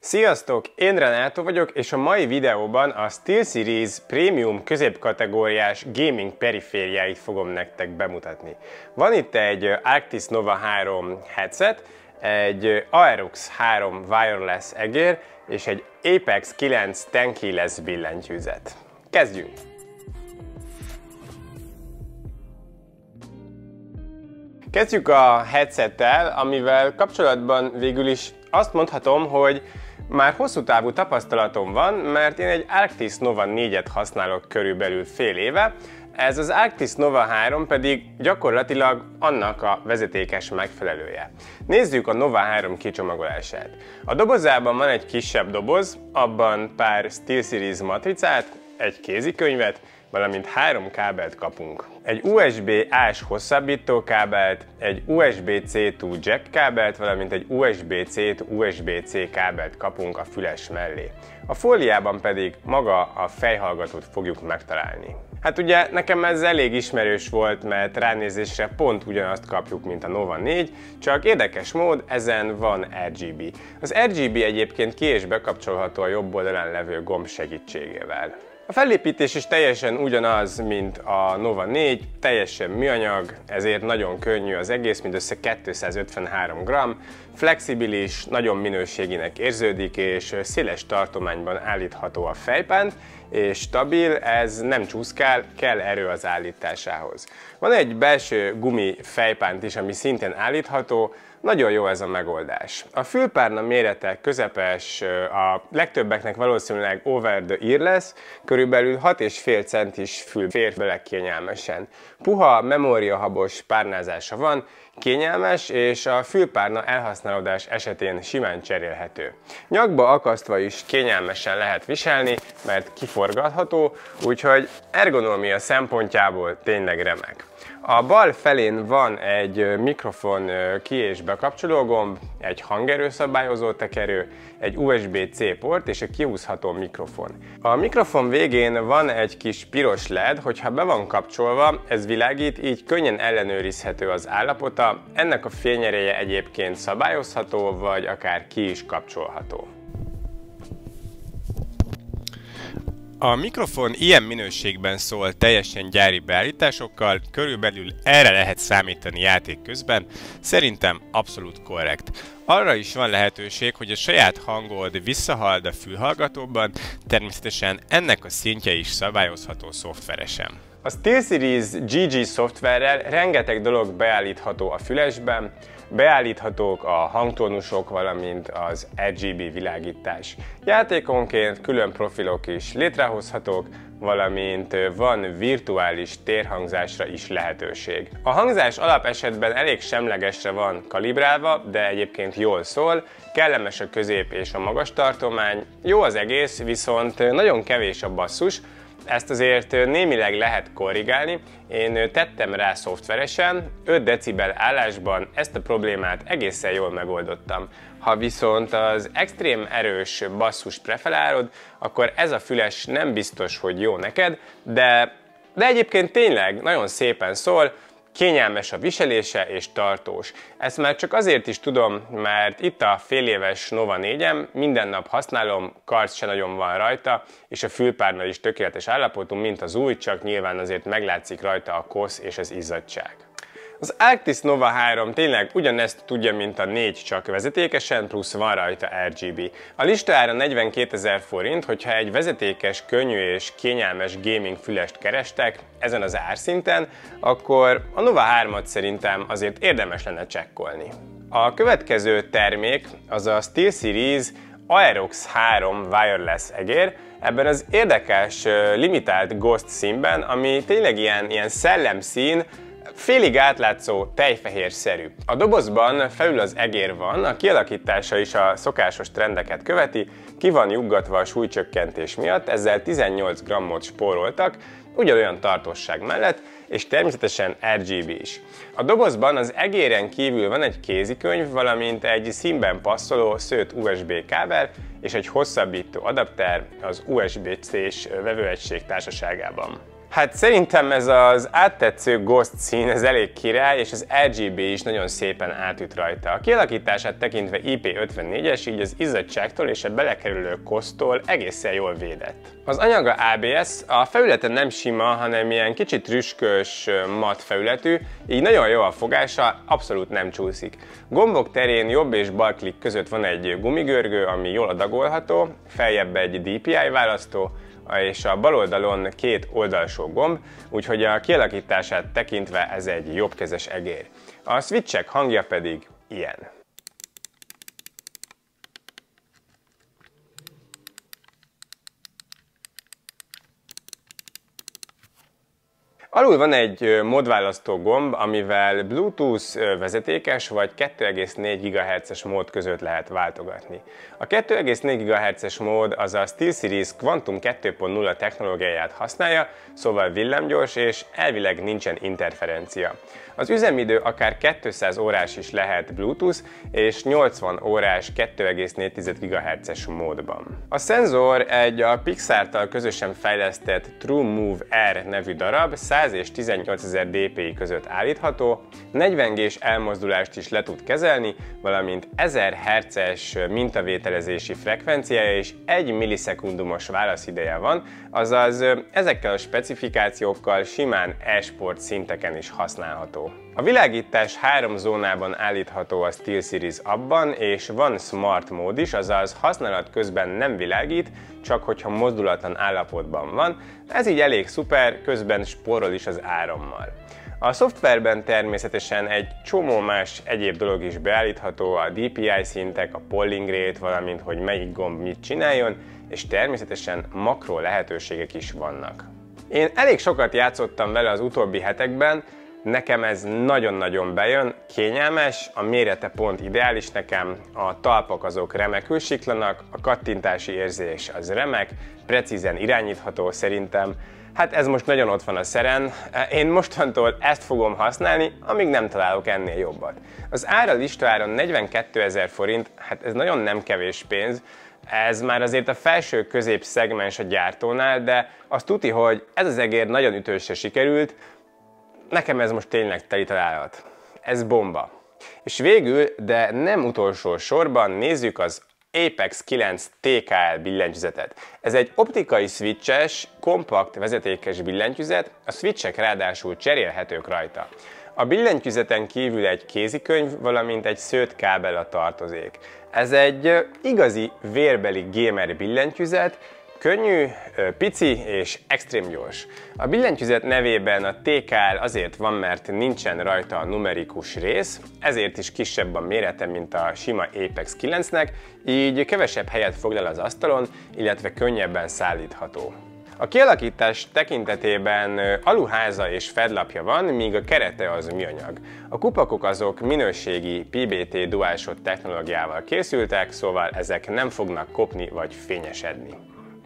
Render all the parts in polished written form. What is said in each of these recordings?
Sziasztok! Én Renato vagyok, és a mai videóban a SteelSeries Premium középkategóriás gaming perifériáit fogom nektek bemutatni. Van itt egy Arctis Nova 3 headset, egy Aerox 3 wireless egér, és egy Apex 9 tankless billentyűzet. Kezdjünk! Kezdjük a headsettel, amivel kapcsolatban végül is azt mondhatom, hogy már hosszú távú tapasztalatom van, mert én egy Arctis Nova 4-et használok körülbelül fél éve, ez az Arctis Nova 3 pedig gyakorlatilag annak a vezetékes megfelelője. Nézzük a Nova 3 kicsomagolását. A dobozában van egy kisebb doboz, abban pár SteelSeries matricát, egy kézikönyvet, valamint 3 kábelt kapunk. Egy USB-A-s hosszabbító kábelt, egy USB-C to jack kábelt, valamint egy USB-C to USB-C kábelt kapunk a füles mellé. A fóliában pedig maga a fejhallgatót fogjuk megtalálni. Hát ugye nekem ez elég ismerős volt, mert ránézésre pont ugyanazt kapjuk, mint a Nova 4, csak érdekes mód ezen van RGB. Az RGB egyébként ki- és bekapcsolható a jobb oldalán levő gomb segítségével. A felépítés is teljesen ugyanaz, mint a Nova 4, teljesen műanyag, ezért nagyon könnyű az egész, mindössze 253 g, flexibilis, nagyon minőséginek érződik, és széles tartományban állítható a fejpánt, és stabil, ez nem csúszkál, kell erő az állításához. Van egy belső gumi fejpánt is, ami szintén állítható, nagyon jó ez a megoldás. A fülpárna mérete közepes, a legtöbbeknek valószínűleg over the ear lesz, körülbelül 6,5 centis fül fér bele kényelmesen. Puha, memóriahabos párnázása van, kényelmes, és a fülpárna elhasználódás esetén simán cserélhető. Nyakba akasztva is kényelmesen lehet viselni, mert kiforgatható, úgyhogy ergonómia szempontjából tényleg remek. A bal felén van egy mikrofon ki- és bekapcsoló gomb, egy hangerőszabályozó tekerő, egy USB-C port és egy kihúzható mikrofon. A mikrofon végén van egy kis piros LED, hogyha be van kapcsolva, ez világít, így könnyen ellenőrizhető az állapota, ennek a fényereje egyébként szabályozható, vagy akár ki is kapcsolható. A mikrofon ilyen minőségben szól teljesen gyári beállításokkal, körülbelül erre lehet számítani játék közben, szerintem abszolút korrekt. Arra is van lehetőség, hogy a saját hangod visszahald a fülhallgatóban, természetesen ennek a szintje is szabályozható szoftveresen. A SteelSeries GG szoftverrel rengeteg dolog beállítható a fülesben, beállíthatók a hangtónusok, valamint az RGB világítás. Játékonként külön profilok is létrehozhatók, valamint van virtuális térhangzásra is lehetőség. A hangzás alapesetben elég semlegesre van kalibrálva, de egyébként jól szól, kellemes a közép és a magas tartomány, jó az egész, viszont nagyon kevés a basszus, ezt azért némileg lehet korrigálni, én tettem rá szoftveresen, 5 decibel állásban ezt a problémát egészen jól megoldottam. Ha viszont az extrém erős basszust preferálod, akkor ez a füles nem biztos, hogy jó neked, de egyébként tényleg nagyon szépen szól, kényelmes a viselése és tartós. Ezt már csak azért is tudom, mert itt a féléves Nova 4-em, minden nap használom, karc se nagyon van rajta, és a fülpárna is tökéletes állapotú, mint az új, csak nyilván azért meglátszik rajta a kosz és az izzadtság. Az Arctis Nova 3 tényleg ugyanezt tudja, mint a 4, csak vezetékesen, plusz van rajta RGB. A listára 42 000 forint, hogyha egy vezetékes, könnyű és kényelmes gaming fülest kerestek ezen az árszinten, akkor a Nova 3-at szerintem azért érdemes lenne csekkolni. A következő termék az a SteelSeries Aerox 3 wireless egér, ebben az érdekes limitált ghost színben, ami tényleg ilyen szellemszín, félig átlátszó, tejfehérszerű. A dobozban felül az egér van, a kialakítása is a szokásos trendeket követi, ki van juggatva a súlycsökkentés miatt, ezzel 18 g-ot spóroltak, ugyanolyan tartóság mellett, és természetesen RGB is. A dobozban az egéren kívül van egy kézikönyv, valamint egy színben passzoló szőtt USB kábel, és egy hosszabbító adapter az USB-C-s vevőegység társaságában. Hát szerintem ez az áttetsző Ghost szín, ez elég király, és az RGB is nagyon szépen átüt rajta. A kialakítását tekintve IP54-es, így az izzadságtól és a belekerülő kosztól egészen jól védett. Az anyaga ABS, a felülete nem sima, hanem ilyen kicsit rüskös, mat felületű, így nagyon jó a fogása, abszolút nem csúszik. Gombok terén jobb és bal klikk között van egy gumigörgő, ami jól adagolható, feljebb egy DPI választó, és a bal oldalon két oldalsó gomb, úgyhogy a kialakítását tekintve ez egy jobbkezes egér. A switchek hangja pedig ilyen. Alul van egy módválasztó gomb, amivel Bluetooth vezetékes vagy 2,4 GHz-es mód között lehet váltogatni. A 2,4 GHz-es mód az a SteelSeries Quantum 2.0 technológiáját használja, szóval villámgyors és elvileg nincsen interferencia. Az üzemidő akár 200 órás is lehet Bluetooth és 80 órás 2,4 GHz-es módban. A szenzor egy a Pixar-tal közösen fejlesztett TrueMove R nevű darab, 100 és 18.000 dpi között állítható, 40 G-s elmozdulást is le tud kezelni, valamint 1000 Hz-es mintavételezési frekvenciája és 1 millisekundumos válaszideje van, azaz ezekkel a specifikációkkal simán e-sport szinteken is használható. A világítás 3 zónában állítható a SteelSeries appban, és van Smart mód is, azaz használat közben nem világít, csak hogyha mozdulatlan állapotban van. Ez így elég szuper, közben spórol is az árammal. A szoftverben természetesen egy csomó más egyéb dolog is beállítható, a DPI szintek, a polling rate, valamint hogy melyik gomb mit csináljon, és természetesen makro lehetőségek is vannak. Én elég sokat játszottam vele az utóbbi hetekben, nekem ez nagyon-nagyon bejön, kényelmes, a mérete pont ideális nekem, a talpak azok remekül siklanak, a kattintási érzés az remek, precízen irányítható szerintem. Hát ez most nagyon ott van a szeren, én mostantól ezt fogom használni, amíg nem találok ennél jobbat. Az ára listáron 42 000 forint, hát ez nagyon nem kevés pénz, ez már azért a felső-közép szegmens a gyártónál, de azt tuti, hogy ez az egér nagyon ütősre sikerült, nekem ez most tényleg teli találat. Ez bomba. És végül, de nem utolsó sorban nézzük az Apex 9 TKL billentyűzetet. Ez egy optikai switches, kompakt vezetékes billentyűzet, a switchek ráadásul cserélhetők rajta. A billentyűzeten kívül egy kézikönyv, valamint egy szőtt kábel a tartozék. Ez egy igazi vérbeli gamer billentyűzet, könnyű, pici és extrém gyors. A billentyűzet nevében a TKL azért van, mert nincsen rajta a numerikus rész, ezért is kisebb a mérete, mint a sima Apex 9-nek, így kevesebb helyet foglal az asztalon, illetve könnyebben szállítható. A kialakítás tekintetében aluháza és fedlapja van, míg a kerete az műanyag. A kupakok azok minőségi PBT DualShot technológiával készültek, szóval ezek nem fognak kopni vagy fényesedni.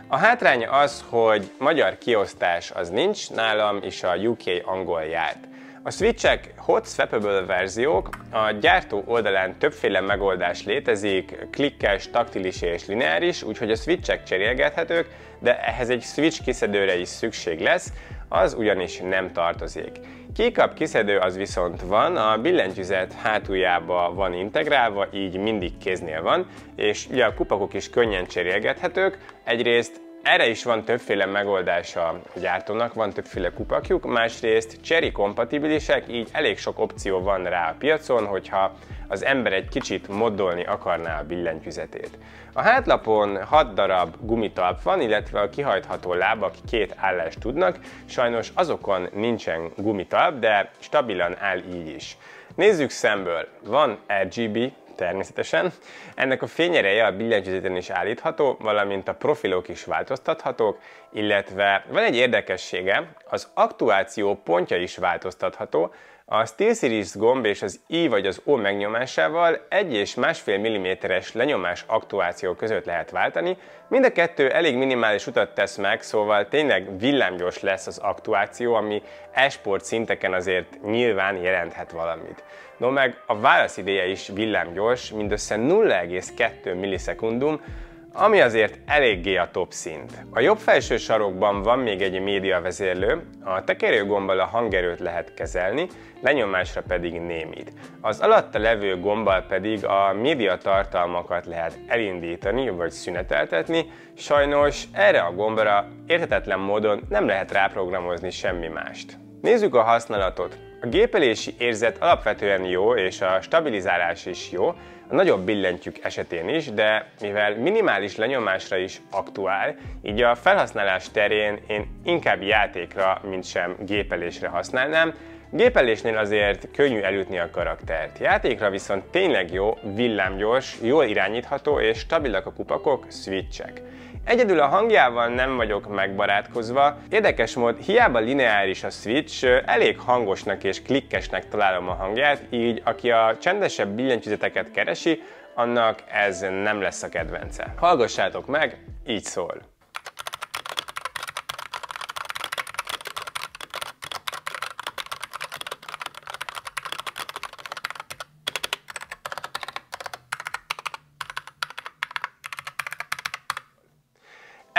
A hátránya az, hogy magyar kiosztás az nincs, nálam is a UK angol járt. A switchek hot swappable verziók, a gyártó oldalán többféle megoldás létezik, klikkes, taktilis és lineáris, úgyhogy a switchek cserélgethetők, de ehhez egy switch kiszedőre is szükség lesz, az ugyanis nem tartozik. Keycap kiszedő az viszont van, a billentyűzet hátuljába van integrálva, így mindig kéznél van, és ugye a kupakok is könnyen cserélgethetők, egyrészt erre is van többféle megoldása a gyártónak, van többféle kupakjuk, másrészt cherry kompatibilisek, így elég sok opció van rá a piacon, hogyha az ember egy kicsit moddolni akarná a billentyűzetét. A hátlapon 6 darab gumitalp van, illetve a kihajtható lábak 2 állást tudnak, sajnos azokon nincsen gumitalp, de stabilan áll így is. Nézzük szemből, van RGB, természetesen. Ennek a fényereje a billentyűzeten is állítható, valamint a profilok is változtathatók, illetve van egy érdekessége, az aktuáció pontja is változtatható. A SteelSeries gomb és az I vagy az O megnyomásával 1 és 1,5 mm-es lenyomás aktuáció között lehet váltani. Mind a kettő elég minimális utat tesz meg, szóval tényleg villámgyors lesz az aktuáció, ami e-sport szinteken azért nyilván jelenthet valamit. No meg a válaszideje is villámgyors, mindössze 0,2 millisekundum, ami azért eléggé a top szint. A jobb felső sarokban van még egy médiavezérlő, a tekerőgombbal a hangerőt lehet kezelni, lenyomásra pedig némít. Az alatta levő gombbal pedig a média tartalmakat lehet elindítani vagy szüneteltetni, sajnos erre a gombra érthetetlen módon nem lehet ráprogramozni semmi mást. Nézzük a használatot. A gépelési érzet alapvetően jó, és a stabilizálás is jó, a nagyobb billentyűk esetén is, de mivel minimális lenyomásra is aktuál, így a felhasználás terén én inkább játékra, mint sem gépelésre használnám. Gépelésnél azért könnyű elütni a karaktert. Játékra viszont tényleg jó, villámgyors, jól irányítható és stabilak a kupakok, switchek. Egyedül a hangjával nem vagyok megbarátkozva, érdekes mód hiába lineáris a switch, elég hangosnak és klikkesnek találom a hangját, így aki a csendesebb billentyűzeteket keresi, annak ez nem lesz a kedvence. Hallgassátok meg, így szól.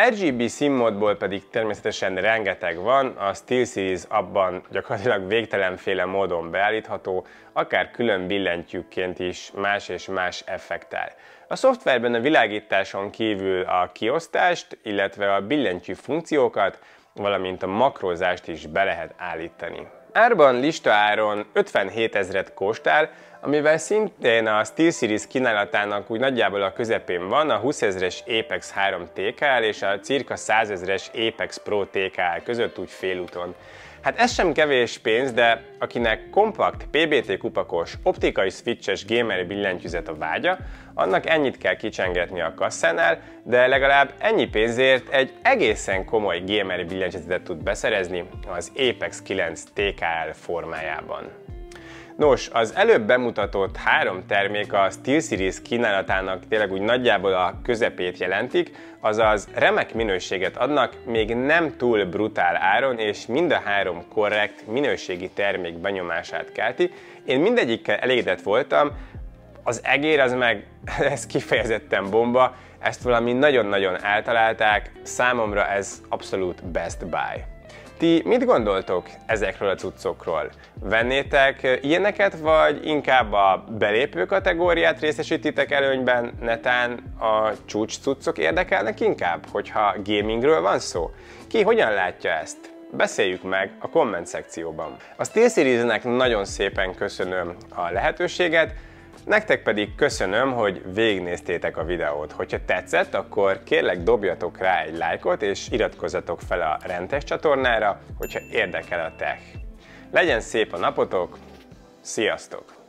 RGB színmódból pedig természetesen rengeteg van, a SteelSeries appban gyakorlatilag végtelenféle módon beállítható, akár külön billentyűkként is más és más effektál. A szoftverben a világításon kívül a kiosztást, illetve a billentyű funkciókat, valamint a makrózást is be lehet állítani. Árban listaáron 57 000-et kóstál, amivel szintén a SteelSeries kínálatának úgy nagyjából a közepén van a 20 000-es Apex 3 TKL és a cirka 100 000-es Apex Pro TKL között úgy félúton. Hát ez sem kevés pénz, de akinek kompakt, PBT kupakos, optikai switches gamer billentyűzet a vágya, annak ennyit kell kicsengetni a kasszánál, de legalább ennyi pénzért egy egészen komoly gamer billentyűzetet tud beszerezni az Apex 9 TKL formájában. Nos, az előbb bemutatott három termék a SteelSeries kínálatának tényleg úgy nagyjából a közepét jelentik, azaz remek minőséget adnak, még nem túl brutál áron, és mind a három korrekt minőségi termék benyomását kelti. Én mindegyikkel elégedett voltam, az egér az meg, ez kifejezetten bomba, ezt valami nagyon-nagyon eltalálták, számomra ez abszolút best buy. Ti mit gondoltok ezekről a cuccokról? Vennétek ilyeneket, vagy inkább a belépő kategóriát részesítitek előnyben, netán a csúcs cuccok érdekelnek inkább, hogyha gamingről van szó? Ki hogyan látja ezt? Beszéljük meg a komment szekcióban. A SteelSeriesnek nagyon szépen köszönöm a lehetőséget, nektek pedig köszönöm, hogy végignéztétek a videót. Hogyha tetszett, akkor kérlek dobjatok rá egy lájkot, és iratkozzatok fel a Rentes csatornára, hogyha érdekel a tech. Legyen szép a napotok, sziasztok!